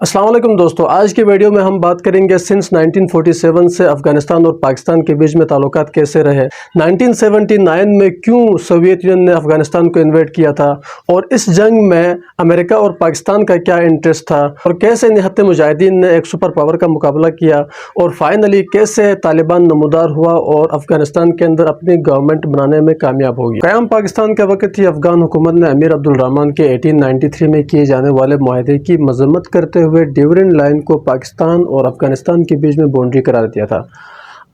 السلام علیکم دوستو، آج کی ویڈیو میں ہم بات کریں گے سنس 1947 سے افغانستان اور پاکستان کے بیچ میں تعلقات کیسے رہے، 1979 میں کیوں سوویت یونین نے افغانستان کو انویڈ کیا تھا اور اس جنگ میں امریکہ اور پاکستان کا کیا انٹرسٹ تھا، اور کیسے نہتے مجاہدین نے ایک سپر پاور کا مقابلہ کیا، اور فائنلی کیسے طالبان نمودار ہوا اور افغانستان کے اندر اپنی گورنمنٹ بنانے میں کامیاب ہو گیا۔ قیام پاکستان کا وقت ہی افغان حکومت نے امیر عبدالرحمن کے 1893 میں کیے جانے والے معاہدے کی مذمت کرتے ہوئے ڈیورنڈ لائن کو پاکستان اور افغانستان کے بیچ میں باؤنڈری قرار دیا تھا۔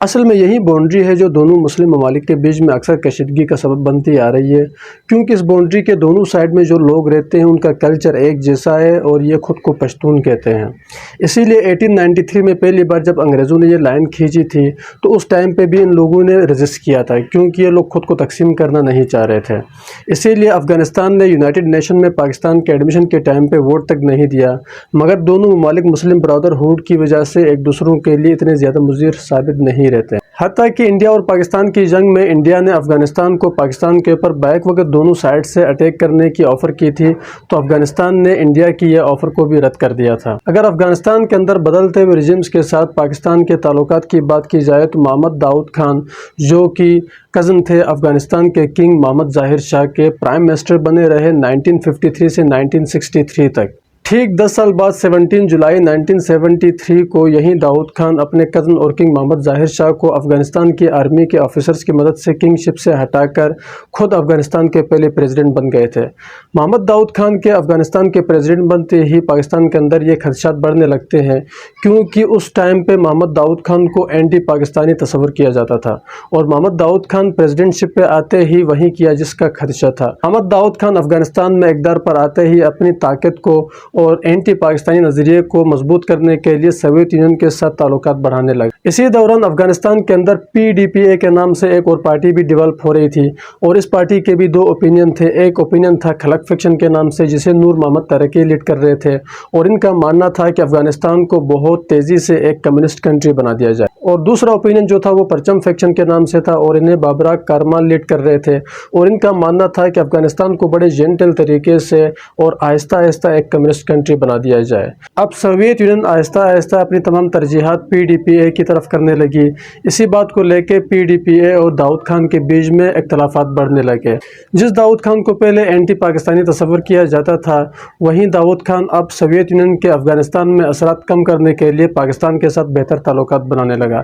اصل میں یہی باؤنڈری ہے جو دونوں مسلم ممالک کے بیچ میں اکثر کشیدگی کا سبب بنتی آ رہی ہے، کیونکہ اس باؤنڈری کے دونوں سائڈ میں جو لوگ رہتے ہیں ان کا کلچر ایک جیسا ہے اور یہ خود کو پشتون کہتے ہیں۔ اسی لیے 1893 میں پہلی بار جب انگریزوں نے یہ لائن کھینچی تھی تو اس ٹائم پہ بھی ان لوگوں نے رجسٹ کیا تھا، کیونکہ یہ لوگ خود کو تقسیم کرنا نہیں چاہ رہے تھے۔ اسی لیے افغانستان نے یونائٹڈ نیشن میں پاکستان کے ایڈمیشن کے ٹائم پہ ووٹ تک نہیں دیا، مگر دونوں ممالک مسلم برادرہوڈ کی وجہ سے ایک دوسروں کے لیے اتنے زیادہ مضر ثابت نہیں رہتے۔ حتیٰ کہ انڈیا اور پاکستان کی جنگ میں انڈیا نے افغانستان کو پاکستان کے اوپر بیک وقت دونوں سائڈ سے اٹیک کرنے کی آفر کی تھی، تو افغانستان نے انڈیا کی یہ آفر کو بھی رد کر دیا تھا۔ اگر افغانستان کے اندر بدلتے ہوئے رجمز کے ساتھ پاکستان کے تعلقات کی بات کی جائے تو محمد داؤد خان، جو کہ کزن تھے افغانستان کے کنگ محمد ظاہر شاہ کے، پرائم منسٹر بنے رہے 1953 سے 1963 تک۔ ٹھیک 10 سال بعد 17 جولائی 1973 کو یہی داؤد خان اپنے کزن اور کنگ محمد ظاہر شاہ کو افغانستان کی آرمی کے آفیسرز کی مدد سے کنگ شپ سے ہٹا کر خود افغانستان کے پہلے پریزیڈنٹ بن گئے تھے۔ محمد داؤد خان کے افغانستان کے پریزیڈنٹ بنتے ہی پاکستان کے اندر یہ خدشات بڑھنے لگتے ہیں، کیونکہ اس ٹائم پہ محمد داؤد خان کو اینٹی پاکستانی تصور کیا جاتا تھا، اور محمد داؤد خان پریزیڈنٹ شپ پہ آتے ہی وہی کیا جس کا خدشہ تھا۔ محمد داؤد خان افغانستان میں اقتدار پر آتے ہی اپنی طاقت کو اور اینٹی پاکستانی نظریے کو مضبوط کرنے کے لیے سوویت یونین کے ساتھ تعلقات بڑھانے لگے۔ اسی دوران افغانستان کے اندر PDPA کے نام سے ایک اور پارٹی بھی ڈیولپ ہو رہی تھی، اور اس پارٹی کے بھی دو اوپینین تھے۔ ایک اوپینین تھا خلق فیکشن کے نام سے، جسے نور محمد ترکی لیڈ کر رہے تھے، اور ان کا ماننا تھا کہ افغانستان کو بہت تیزی سے ایک کمیونسٹ کنٹری بنا دیا جائے۔ اور دوسرا اوپینین جو تھا وہ پرچم فیکشن کے نام سے تھا، اور انہیں بابرا کارمال لیڈ کر رہے تھے، اور ان کا ماننا تھا کہ افغانستان کو بڑے جینٹل طریقے سے اور آہستہ آہستہ ایک کمیونسٹ کنٹری بنا دیا جائے۔ اب سوویت یونین آہستہ آہستہ اپنی تمام ترجیحات PDPA کی طرف کرنے لگی۔ اسی بات کو لے کے PDPA اور داؤد خان کے بیچ میں اختلافات بڑھنے لگے۔ جس داؤد خان کو پہلے اینٹی پاکستانی تصور کیا جاتا تھا، وہیں داؤد خان اب سوویت یونین کے افغانستان میں اثرات کم کرنے کے لیے پاکستان کے ساتھ بہتر تعلقات بنانے لگا۔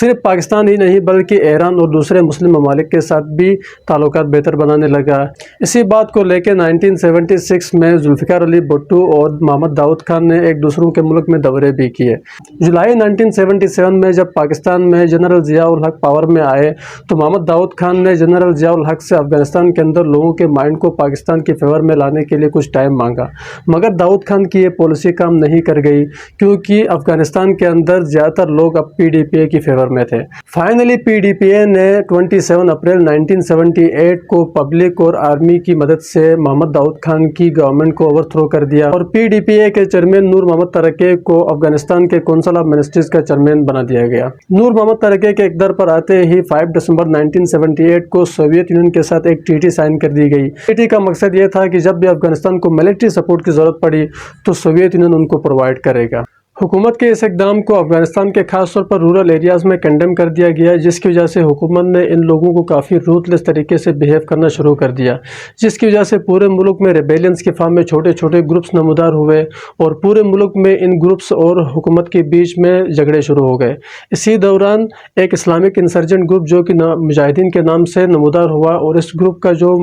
صرف پاکستان ہی نہیں بلکہ ایران اور دوسرے مسلم ممالک کے ساتھ بھی تعلقات بہتر بنانے لگا۔ اسی بات کو لے کے 1976 میں ذوالفقار علی بھٹو اور محمد داؤد خان نے ایک دوسروں کے ملک میں دورے بھی کیے۔ جولائی 1977 میں جب پاکستان میں جنرل ضیاء الحق پاور میں آئے تو محمد داؤد خان نے جنرل ضیاء الحق سے افغانستان کے اندر لوگوں کے مائنڈ کو پاکستان کی فیور میں لانے کے لیے کچھ ٹائم مانگا، مگر داؤد خان کی یہ پالیسی کام نہیں کر گئی، کیونکہ افغانستان کے اندر زیادہ تر لوگ اب PDPA کی فیور میں تھے۔ فائنلی PDPA نے 27 اپریل 1978 کو پبلک اور آرمی کی مدد سے محمد داؤد خان کی گورنمنٹ کو اوور تھرو کر دیا، اور PDPA کے چیئرمین نور محمد ترکی کو افغانستان کے کونسل آف منسٹریز کا چیئرمین بنا دیا گیا۔ نور محمد ترکی کے اقتدار پر آتے ہی 5 دسمبر 1978 کو سوویت یونین کے ساتھ ایک ٹریٹی سائن کر دی گئی۔ ٹریٹی کا مقصد یہ تھا کہ جب بھی افغانستان کو ملٹری سپورٹ کی ضرورت پڑی تو سوویت یونین ان کو پرووائڈ کرے گا۔ حکومت کے اس اقدام کو افغانستان کے خاص طور پر رورل ایریاز میں کنڈیم کر دیا گیا، جس کی وجہ سے حکومت نے ان لوگوں کو کافی روتلیس طریقے سے بیہیو کرنا شروع کر دیا، جس کی وجہ سے پورے ملک میں ریبیلینز کی فارم میں چھوٹے چھوٹے گروپس نمودار ہوئے، اور پورے ملک میں ان گروپس اور حکومت کے بیچ میں جھگڑے شروع ہو گئے۔ اسی دوران ایک اسلامک انسرجنٹ گروپ جو کہ مجاہدین کے نام سے نمودار ہوا، اور اس گروپ کا جو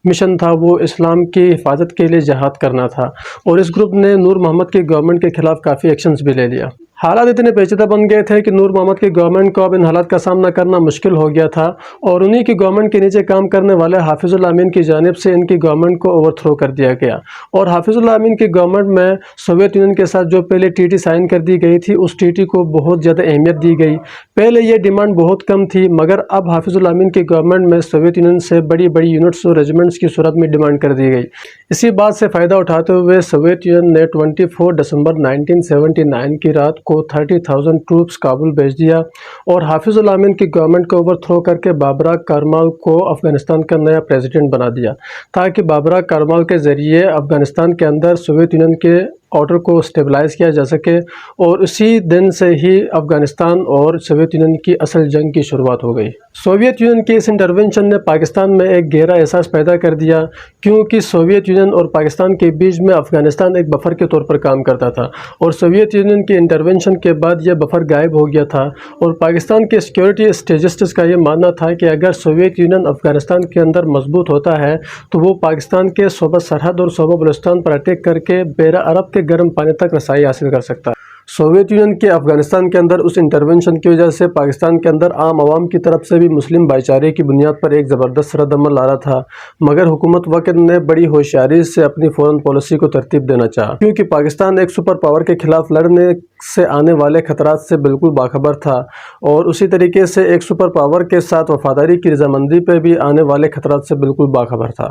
مشن تھا وہ اسلام کی حفاظت کے لیے جہاد کرنا تھا، اور اس گروپ نے نور محمد کی گورنمنٹ کے خلاف کافی ایکشنز بھی لے لیا۔ حالات اتنے پیچیدہ بن گئے تھے کہ نور محمد کی گورنمنٹ کو اب ان حالات کا سامنا کرنا مشکل ہو گیا تھا، اور انہی کی گورنمنٹ کے نیچے کام کرنے والے حافظ اللہ امین کی جانب سے ان کی گورنمنٹ کو اوور تھرو کر دیا گیا۔ اور حافظ اللہ امین کی گورنمنٹ میں سوویت یونین کے ساتھ جو پہلے ٹریٹی سائن کر دی گئی تھی، اس ٹریٹی کو بہت زیادہ اہمیت دی گئی۔ پہلے یہ ڈیمانڈ بہت کم تھی، مگر اب حافظ اللہ امین کی گورنمنٹ میں سوویت یونین سے بڑی بڑی یونٹس اور ریجمنٹس کی صورت میں ڈیمانڈ کر دی گئی۔ اسی بات سے فائدہ اٹھاتے ہوئے سوویت یونین نے 24 دسمبر 1979 کی رات کو 30,000 ٹروپس کابل بھیج دیا، اور حافظ اللہ امین کی گورنمنٹ کو اوور تھرو کر کے بابرا کارمال کو افغانستان کا نیا پریزیڈنٹ بنا دیا، تاکہ بابرا کارمال کے ذریعے افغانستان کے اندر سوویت یونین کے آرڈر کو اسٹیبلائز کیا جا سکے، اور اسی دن سے ہی افغانستان اور سوویت یونین کی اصل جنگ کی شروعات ہو گئی۔ سوویت یونین کی اس انٹرونشن نے پاکستان میں ایک گہرا احساس پیدا کر دیا، کیونکہ سوویت یونین اور پاکستان کے بیچ میں افغانستان ایک بفر کے طور پر کام کرتا تھا، اور سوویت یونین کی انٹرونشن کے بعد یہ بفر غائب ہو گیا تھا، اور پاکستان کے سیکیورٹی اسٹریٹجسٹس کا یہ ماننا تھا کہ اگر سوویت یونین افغانستان کے اندر مضبوط ہوتا ہے تو وہ پاکستان کے صوبہ سرحد اور صوبہ بلوچستان پر اٹیک کر کے بحیرہ عرب کے گرم پانی تک رسائی حاصل کر سکتا ہے۔ سوویت یونین کے افغانستان کے اندر اس انٹرونشن کی وجہ سے پاکستان کے اندر عام عوام کی طرف سے بھی مسلم بھائی چارے کی بنیاد پر ایک زبردست رد عمل آ رہا تھا، مگر حکومت وقت نے بڑی ہوشیاری سے اپنی فورن پالیسی کو ترتیب دینا چاہا، کیونکہ پاکستان ایک سپر پاور کے خلاف لڑنے سے آنے والے خطرات سے بالکل باخبر تھا، اور اسی طریقے سے ایک سپر پاور کے ساتھ وفاداری کی رضامندی پہ بھی آنے والے خطرات سے بالکل باخبر تھا۔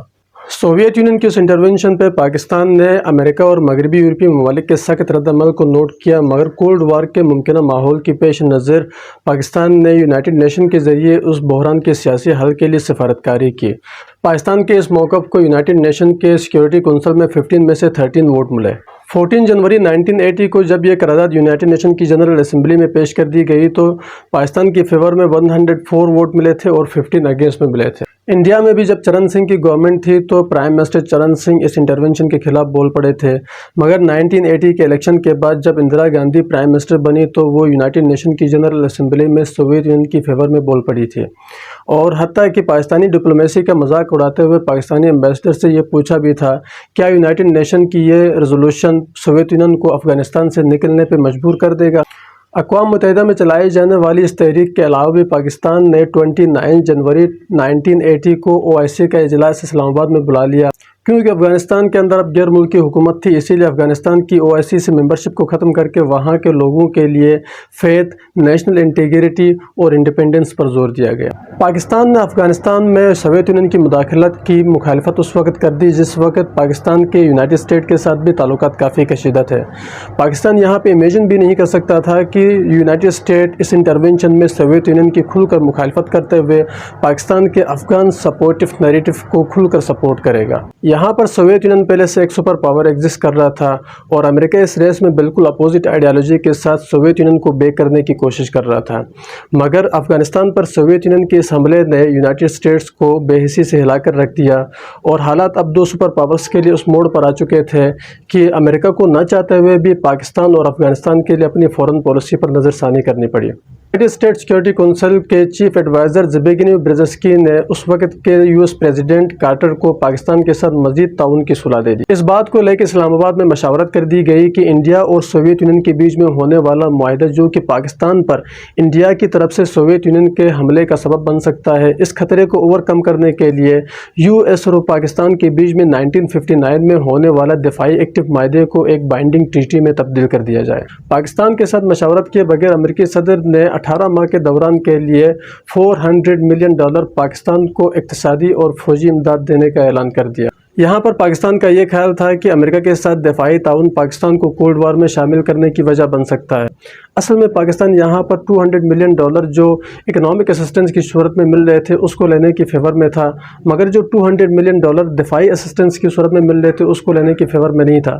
سوویت یونین کی اس انٹرونشن پہ پاکستان نے امریکہ اور مغربی یورپی ممالک کے سخت رد عمل کو نوٹ کیا، مگر کولڈ وار کے ممکنہ ماحول کی پیش نظر پاکستان نے یونائٹڈ نیشن کے ذریعے اس بحران کے سیاسی حل کے لیے سفارتکاری کی۔ پاکستان کے اس موقف کو یونائٹڈ نیشن کے سیکیورٹی کونسل میں 15 میں سے 13 ووٹ ملے۔ 14 جنوری 1980 کو جب یہ قرارداد یونائٹڈ نیشن کی جنرل اسمبلی میں پیش کر دی گئی تو پاکستان کی فیور میں 104 ووٹ ملے تھے اور 15 اگینسٹ میں ملے تھے۔ انڈیا میں بھی جب چرن سنگھ کی گورنمنٹ تھی تو پرائم منسٹر چرن سنگھ اس انٹرونشن کے خلاف بول پڑے تھے، مگر 1980 کے الیکشن کے بعد جب اندرا گاندھی پرائم منسٹر بنی تو وہ یونائٹڈ نیشن کی جنرل اسمبلی میں سوویت یونین کی فیور میں بول پڑی تھی، اور حتیٰ کہ پاکستانی ڈپلومیسی کا مذاق اڑاتے ہوئے پاکستانی ایمبیسڈر سے یہ پوچھا بھی تھا کیا یونائٹڈ نیشن کی یہ ریزولوشن سوویت یونین کو افغانستان سے نکلنے پہ مجبور کر دے گا۔ اقوام متحدہ میں چلائی جانے والی اس تحریک کے علاوہ بھی پاکستان نے 29 جنوری 1980 کو OIC کا اجلاس اسلام آباد میں بلا لیا، کیونکہ افغانستان کے اندر اب غیر ملکی حکومت تھی، اسی لیے افغانستان کی OIC سے ممبرشپ کو ختم کر کے وہاں کے لوگوں کے لیے فیتھ، نیشنل انٹیگریٹی اور انڈیپینڈنس پر زور دیا گیا۔ پاکستان نے افغانستان میں سوویت یونین کی مداخلت کی مخالفت اس وقت کر دی جس وقت پاکستان کے یونائٹڈ اسٹیٹ کے ساتھ بھی تعلقات کافی کشیدہ تھے۔ پاکستان یہاں پہ امیجن بھی نہیں کر سکتا تھا کہ یونائٹڈ اسٹیٹ اس انٹرونشن میں سوویت یونین کی کھل کر مخالفت کرتے ہوئے پاکستان کے افغان سپورٹو نیریٹو کو کھل کر سپورٹ کرے گا۔ یہاں پر سوویت یونین پہلے سے ایک سپر پاور ایگزسٹ کر رہا تھا، اور امریکہ اس ریس میں بالکل اپوزٹ آئیڈیالوجی کے ساتھ سوویت یونین کو بیک کرنے کی کوشش کر رہا تھا، مگر افغانستان پر سوویت یونین کے اس حملے نے یونائٹڈ اسٹیٹس کو بے حسی سے ہلا کر رکھ دیا، اور حالات اب دو سپر پاورز کے لیے اس موڑ پر آ چکے تھے کہ امریکہ کو نہ چاہتے ہوئے بھی پاکستان اور افغانستان کے لیے اپنی فورن پالیسی پر نظر ثانی کرنی پڑی۔ یونائٹڈ اسٹیٹ سیکیورٹی کونسل کے چیف ایڈوائزر زبیگنیو برزنسکی نے اس وقت کے US پریزیڈنٹ کارٹر کو پاکستان کے ساتھ مزید تعاون کی صلاح دے دی۔ اس بات کو لے کے اسلام آباد میں مشاورت کر دی گئی کہ انڈیا اور سوویت یونین کے بیچ میں ہونے والا معاہدہ جو کہ پاکستان پر انڈیا کی طرف سے سوویت یونین کے حملے کا سبب بن سکتا ہے، اس خطرے کو اوور کم کرنے کے لیے US اور پاکستان کے بیچ میں 1959 میں ہونے والا دفاعی ایکٹو معاہدے کو ایک بائنڈنگ ٹریٹی میں تبدیل کر دیا جائے۔ پاکستان کے ساتھ مشاورت کیے بغیر امریکی صدر نے 18 ماہ کے دوران کے لیے $400 ملین پاکستان کو اقتصادی اور فوجی امداد دینے کا اعلان کر دیا۔ یہاں پر پاکستان کا یہ خیال تھا کہ امریکہ کے ساتھ دفاعی تعاون پاکستان کو کولڈ وار میں شامل کرنے کی وجہ بن سکتا ہے۔ اصل میں پاکستان یہاں پر $200 ملین جو اکنامک اسسٹنس کی صورت میں مل رہے تھے اس کو لینے کی فیور میں تھا، مگر جو $200 ملین دفاعی اسسٹنس کی صورت میں مل رہے تھے اس کو لینے کی فیور میں نہیں تھا۔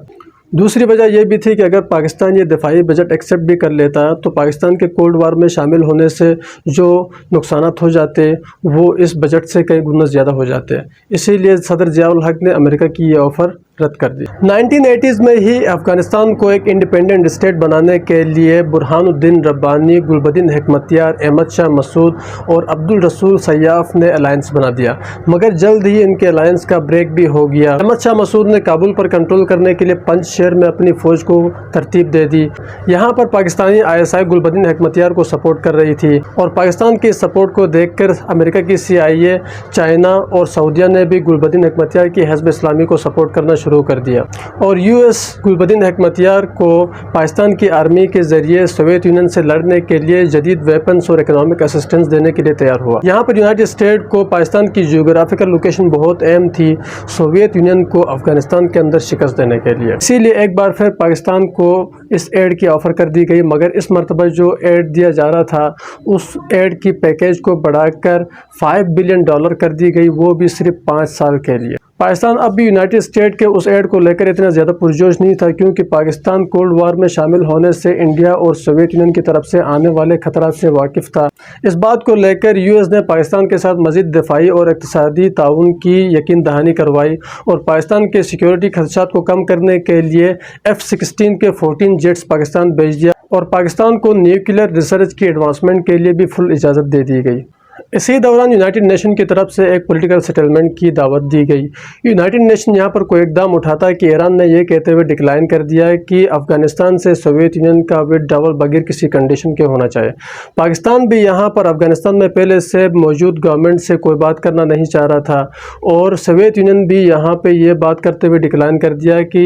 دوسری وجہ یہ بھی تھی کہ اگر پاکستان یہ دفاعی بجٹ ایکسیپٹ بھی کر لیتا تو پاکستان کے کولڈ وار میں شامل ہونے سے جو نقصانات ہو جاتے وہ اس بجٹ سے کئی گنا زیادہ ہو جاتے، اسی لیے صدر ضیاء الحق نے امریکہ کی یہ آفر رد کر دی۔ 1980s میں ہی افغانستان کو ایک انڈیپینڈنٹ اسٹیٹ بنانے کے لیے برہان الدین ربانی، گلبدین حکمتیار، احمد شاہ مسعود اور عبد الرسول سیاف نے الائنس بنا دیا، مگر جلد ہی ان کے الائنس کا بریک بھی ہو گیا۔ احمد شاہ مسعود نے کابل پر کنٹرول کرنے کے لیے پنج شہر میں اپنی فوج کو ترتیب دے دی۔ یہاں پر پاکستانی ISI گلبدین حکمتیار کو سپورٹ کر رہی تھی، اور پاکستان کی سپورٹ کو دیکھ کر امریکہ کی CIA، چائنا اور سعودیہ نے بھی گلبدین حکمتیار کی حزب اسلامی کو سپورٹ کرنا شروع کر دیا، اور US گلبدین حکمتیار کو پاکستان کی آرمی کے ذریعے سوویت یونین سے لڑنے کے لیے جدید ویپنز اور اکنامک اسسٹنس دینے کے لیے تیار ہوا۔ یہاں پر یونائٹڈ اسٹیٹ کو پاکستان کی جیوگرافیکل لوکیشن بہت اہم تھی سوویت یونین کو افغانستان کے اندر شکست دینے کے لیے، اسی لیے ایک بار پھر پاکستان کو اس ایڈ کی آفر کر دی گئی، مگر اس مرتبہ جو ایڈ دیا جا رہا تھا اس ایڈ کی پیکیج کو بڑھا کر $5 بلین کر دی گئی، وہ بھی صرف 5 سال کے لیے۔ پاکستان اب بھی یونائٹڈ اسٹیٹ کے اس ایڈ کو لے کر اتنا زیادہ پرجوش نہیں تھا، کیونکہ پاکستان کولڈ وار میں شامل ہونے سے انڈیا اور سوویت یونین کی طرف سے آنے والے خطرات سے واقف تھا۔ اس بات کو لے کر یو ایس نے پاکستان کے ساتھ مزید دفاعی اور اقتصادی تعاون کی یقین دہانی کروائی اور پاکستان کے سیکیورٹی خدشات کو کم کرنے کے لیے F-16 کے 14 جیٹس پاکستان بھیج دیا اور پاکستان کو نیوکلیئر ریسرچ کی ایڈوانسمنٹ کے لیے بھی فل اجازت دے دی گئی۔ اسی دوران یونائٹڈ نیشن کی طرف سے ایک پولیٹیکل سیٹلمنٹ کی دعوت دی گئی۔ یونائٹڈ نیشن یہاں پر کوئی اقدام اٹھاتا ہے کہ ایران نے یہ کہتے ہوئے ڈکلائن کر دیا ہے کہ افغانستان سے سوویت یونین کا وتھڈراول بغیر کسی کنڈیشن کے ہونا چاہیے۔ پاکستان بھی یہاں پر افغانستان میں پہلے سے موجود گورنمنٹ سے کوئی بات کرنا نہیں چاہ رہا تھا، اور سوویت یونین بھی یہاں پہ یہ بات کرتے ہوئے ڈکلائن کر دیا کہ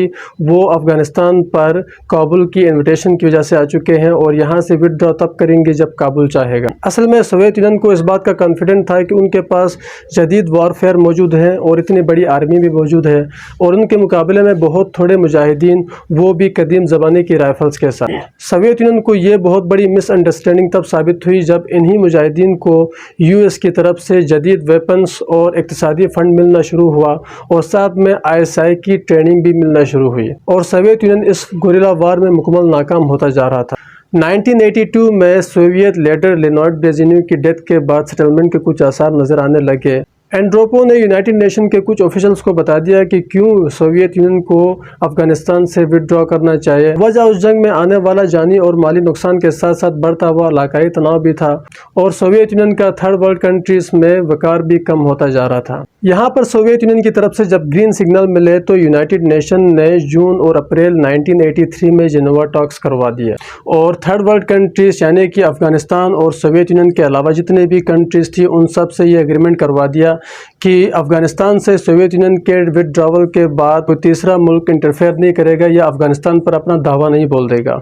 وہ افغانستان پر کابل کی انویٹیشن کی وجہ سے آ چکے ہیں اور یہاں سے وتھڈرا تب کریں گے جب کابل چاہے گا۔ اصل میں سوویت یونین کو اس بات کا کانفیڈنٹ تھا کہ ان کے پاس جدید وارفیئر موجود ہیں اور اتنی بڑی آرمی بھی موجود ہے، اور ان کے مقابلے میں بہت تھوڑے مجاہدین، وہ بھی قدیم زمانے کی رائفلز کے ساتھ۔ سوویت یونین کو یہ بہت بڑی مس انڈرسٹینڈنگ تب ثابت ہوئی جب انہی مجاہدین کو یو ایس کی طرف سے جدید ویپنز اور اقتصادی فنڈ ملنا شروع ہوا، اور ساتھ میں ISI کی ٹریننگ بھی ملنا شروع ہوئی، اور سوویت یونین اس گوریلا وار میں مکمل ناکام ہوتا جا رہا تھا۔ 1982 میں سوویت لیڈر لینارڈ بیرزینیو کی ڈیتھ کے بعد سیٹلمنٹ کے کچھ آثار نظر آنے لگے۔ اینڈروپو نے یونائٹڈ نیشن کے کچھ آفیشلز کو بتا دیا کہ کیوں سوویت یونین کو افغانستان سے وتھڈرا کرنا چاہیے۔ وجہ اس جنگ میں آنے والا جانی اور مالی نقصان کے ساتھ ساتھ بڑھتا ہوا علاقائی تناؤ بھی تھا، اور سوویت یونین کا تھرڈ ورلڈ کنٹریز میں وقار بھی کم ہوتا جا رہا تھا۔ یہاں پر سوویت یونین کی طرف سے جب گرین سگنل ملے تو یونائٹڈ نیشن نے جون اور اپریل 1983 میں جنیوا ٹاکس کروا دیے، اور تھرڈ ورلڈ کنٹریز یعنی کہ افغانستان اور سوویت یونین کے علاوہ جتنے بھی کنٹریز تھی ان سب سے یہ اگریمنٹ کروا دیا کہ افغانستان سے سوویت یونین کے وتھڈراول کے بعد کوئی تیسرا ملک انٹرفیئر نہیں کرے گا یا افغانستان پر اپنا دعویٰ نہیں بول دے گا۔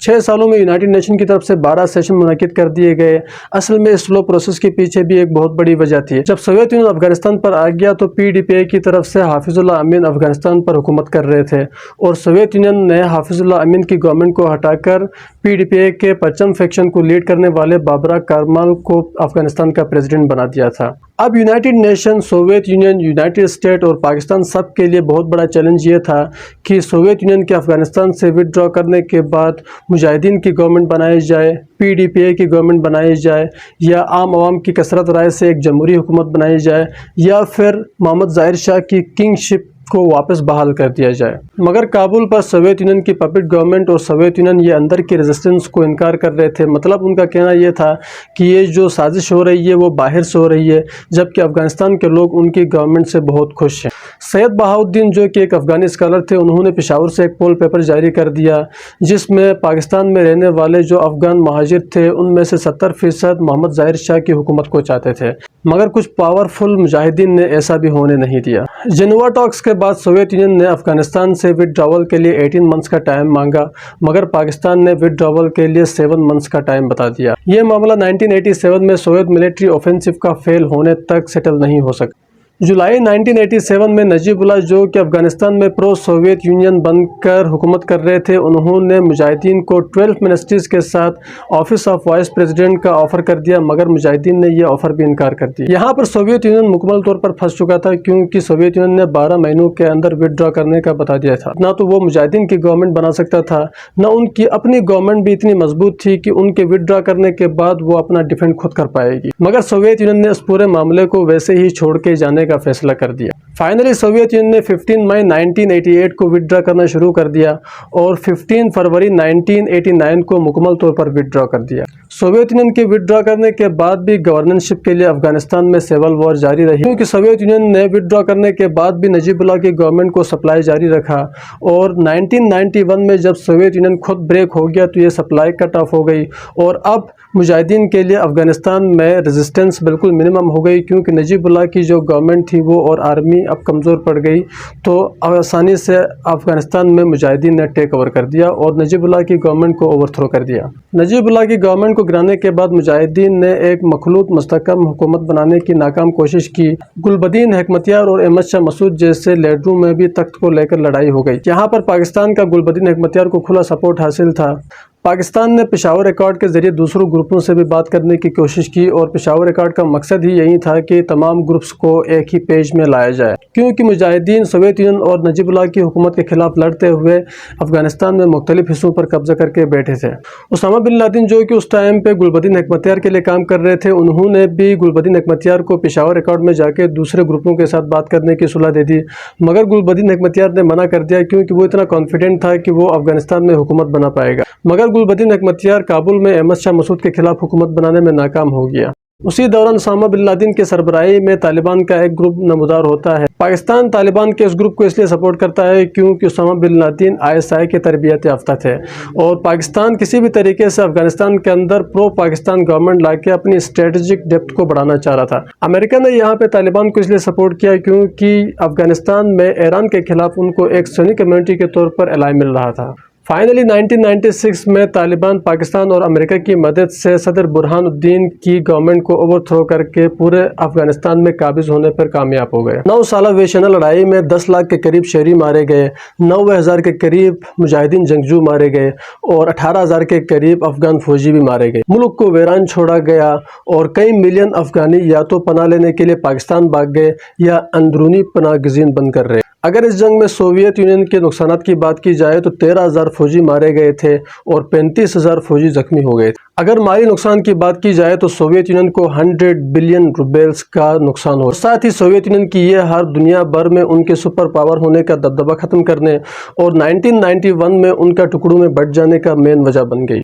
6 سالوں میں یونائٹڈ نیشن کی طرف سے 12 سیشن منعقد کر دیے گئے۔ اصل میں اس سلو پروسیس کے پیچھے بھی ایک بہت بڑی وجہ تھی۔ جب سوویت یونین افغانستان پر آ گیا تو PDPA کی طرف سے حافظ اللہ امین افغانستان پر حکومت کر رہے تھے، اور سوویت یونین نے حافظ اللہ امین کی گورنمنٹ کو ہٹا کر PDPA کے پرچم فیکشن کو لیڈ کرنے والے بابرا کارمل کو افغانستان کا پریزیڈنٹ بنا دیا تھا۔ اب United nation, Soviet union, United state اور پاکستان سب کے لیے بہت بڑا چیلنج یہ تھا کہ سوویت یونین کے افغانستان سے وتھڈرا کرنے کے بعد مجاہدین کی گورنمنٹ بنائی جائے، PDPA کی گورنمنٹ بنائی جائے، یا عام عوام کی کثرت رائے سے ایک جمہوری حکومت بنائی جائے، یا پھر محمد ظاہر شاہ کی کنگ شپ کو واپس بحال کر دیا جائے۔ مگر کابل پر سوویت یونین کی پپٹ گورنمنٹ اور سوویت یونین یہ اندر کی ریزسٹنس کو انکار کر رہے تھے۔ مطلب ان کا کہنا یہ تھا کہ یہ جو سازش ہو رہی ہے وہ باہر سے ہو رہی ہے، جبکہ افغانستان کے لوگ ان کی گورنمنٹ سے بہت خوش ہیں۔ سید بہاؤالدین جو کہ ایک افغانی اسکالر تھے، انہوں نے پشاور سے ایک پول پیپر جاری کر دیا جس میں پاکستان میں رہنے والے جو افغان مہاجر تھے ان میں سے 70% محمد ظاہر شاہ کی حکومت کو چاہتے تھے، مگر کچھ پاورفل مجاہدین نے ایسا بھی ہونے نہیں دیا۔ جنیوا ٹاکس کے بعد سوویت یونین نے افغانستان سے وتھڈراول کے لیے 18 منتھس کا ٹائم مانگا، مگر پاکستان نے وتھڈراول کے لیے 7 منتھس کا ٹائم بتا دیا۔ یہ معاملہ 1987 میں سوویت ملٹری آفینسو کا فیل ہونے تک سیٹل نہیں ہو سکا۔ جولائی 1987 میں نجیب اللہ جو کہ افغانستان میں پرو سوویت یونین بن کر حکومت کر رہے تھے، انہوں نے مجاہدین کو 12 منسٹریز کے ساتھ آفس آف وائس پریزیڈنٹ کا آفر کر دیا، مگر مجاہدین نے یہ آفر بھی انکار کر دیا۔ یہاں پر سوویت یونین مکمل طور پر پھنس چکا تھا، کیونکہ سوویت یونین نے 12 مہینوں کے اندر وتھڈرا کرنے کا بتا دیا تھا۔ نہ تو وہ مجاہدین کی گورنمنٹ بنا سکتا تھا، نہ ان کی اپنی گورنمنٹ بھی اتنی مضبوط تھی کہ ان کے وتھڈرا کرنے کے بعد وہ اپنا ڈیفینڈ خود کر پائے گی۔ مگر سوویت یونین نے اس پورے معاملے کو ویسے ہی چھوڑ کے جانے کا فیصلہ کر دیا۔ فائنلی سوویت یونین نے 15 مئی 1988 کو وتھڈرا کرنا شروع کر دیا اور 15 فروری 1989 کو مکمل طور پر وتھڈرا کر دیا۔ سوویت یونین کے وتھڈرا کرنے کے بعد بھی گورننسشپ کے لیے افغانستان میں سول وار جاری رہی، کیونکہ سوویت یونین نے وتھڈرا کرنے کے بعد بھی نجیب اللہ کی گورنمنٹ کو سپلائی جاری رکھا، اور 1991 میں جب سوویت یونین خود بریک ہو گیا تو یہ سپلائی کٹ آف ہو گئی، اور اب مجاہدین کے لیے افغانستان میں ریزسٹنس بالکل منیمم ہو گئی، کیونکہ نجیب اللہ کی جو گورنمنٹ تھی وہ اور آرمی اب کمزور پڑ گئی، تو آسانی سے افغانستان میں مجاہدین نے ٹیک اوور کر دیا اور نجیب اللہ کی گورنمنٹ کو اوور تھرو کر دیا۔ نجیب اللہ کی گورنمنٹ کو گرانے کے بعد مجاہدین نے ایک مخلوط مستحکم حکومت بنانے کی ناکام کوشش کی۔ گلبدین حکمتیار اور احمد شاہ مسعود جیسے لیڈروں میں بھی تخت کو لے کر لڑائی ہو گئی۔ یہاں پر پاکستان کا گلبدین حکمتیار کو کھلا سپورٹ حاصل تھا۔ پاکستان نے پشاور ایکارڈ کے ذریعے دوسروں گروپوں سے بھی بات کرنے کی کوشش کی اور پشاور ایکارڈ کا مقصد ہی یہی تھا کہ تمام گروپس کو ایک ہی پیج میں لایا جائے، کیونکہ مجاہدین سوویت یونین اور نجیب اللہ کی حکومت کے خلاف لڑتے ہوئے افغانستان میں مختلف حصوں پر قبضہ کر کے بیٹھے تھے۔ اسامہ بن لادن جو کہ اس ٹائم پہ گلبدین حکمتیار کے لیے کام کر رہے تھے، انہوں نے بھی گلبدین حکمتیار کو پشاور ایکارڈ میں جا کے دوسرے گروپوں کے ساتھ بات کرنے کی صلاح دے دی، مگر گلبدین حکمتیار نے منع کر دیا کیونکہ وہ اتنا کانفیڈنٹ تھا کہ وہ افغانستان میں حکومت بنا پائے گا۔ مگر گلبدین حکمتیار کابل میں احمد شاہ مسعود کے خلاف حکومت بنانے میں ناکام ہو گیا۔ اسی دوران اسامہ بن لادن کے سربراہی میں طالبان کا ایک گروپ نمودار ہوتا ہے۔ پاکستان طالبان کے اس گروپ کو اس لیے سپورٹ کرتا ہے کیونکہ اسامہ بن لادن ISI کے تربیت یافتہ تھے اور پاکستان کسی بھی طریقے سے افغانستان کے اندر پرو پاکستان گورنمنٹ لا کے اپنی اسٹریٹجک ڈیپتھ کو بڑھانا چاہ رہا تھا۔ امریکہ نے یہاں پہ طالبان کو اس لیے سپورٹ کیا کیونکہ افغانستان میں ایران کے خلاف ان کو ایک سنی کمیونٹی کے طور پر الائے مل رہا تھا۔ فائنلی 1996 میں طالبان پاکستان اور امریکہ کی مدد سے صدر برہان الدین کی گورنمنٹ کو اوور تھرو کر کے پورے افغانستان میں قابض ہونے پر کامیاب ہو گئے۔ 9 سالہ ویشنہ لڑائی میں 10 لاکھ کے قریب شہری مارے گئے، 90,000 کے قریب مجاہدین جنگجو مارے گئے اور 18,000 کے قریب افغان فوجی بھی مارے گئے۔ ملک کو ویران چھوڑا گیا اور کئی ملین افغانی یا تو پناہ لینے کے لیے پاکستان بھاگ گئے یا اندرونی پناہ گزین بن کر رہے۔ اگر اس جنگ میں سوویت یونین کے نقصانات کی بات کی جائے تو 13,000 فوجی مارے گئے تھے اور 35,000 فوجی زخمی ہو گئے تھے۔ اگر مالی نقصان کی بات کی جائے تو سوویت یونین کو 100 بلین روبلز کا نقصان ہو، ساتھ ہی سوویت یونین کی یہ ہار دنیا بھر میں ان کے سپر پاور ہونے کا دبدبہ ختم کرنے اور 1991 میں ان کا ٹکڑوں میں بٹ جانے کا مین وجہ بن گئی۔